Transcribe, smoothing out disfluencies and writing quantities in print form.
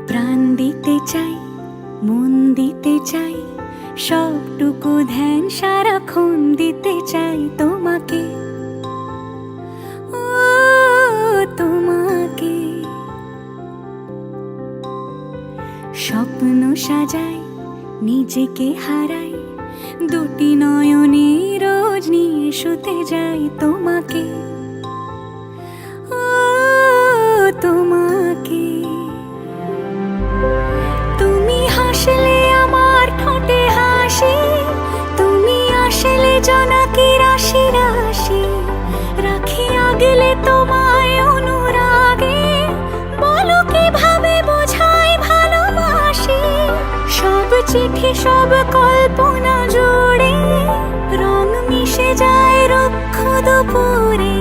প্রাণ দিতে চাই, মন দিতে চাই, সবটুকু ধ্যান সারাক্ষণ দিতে চাই তোমাকে, ও তোমাকে। স্বপ্ন সাজাই, নিজেকে হারাই, দুটি নয়নে রোজ নিয়ে শুতে যাই তোমাকে, ও তোমাকে। তুমি হাসলে আমার ঠোঁটে হাসি, তুমি আসলে জোনাকি রাশি রাশি, রাখি আগলে তোমায় অনুরাগে, বলো কিভাবে বোঝাই ভালোবাসি। সব চিঠি সব কল্পনা জুড়ে রং মিশে যায় রুক্ষ দুপুরে,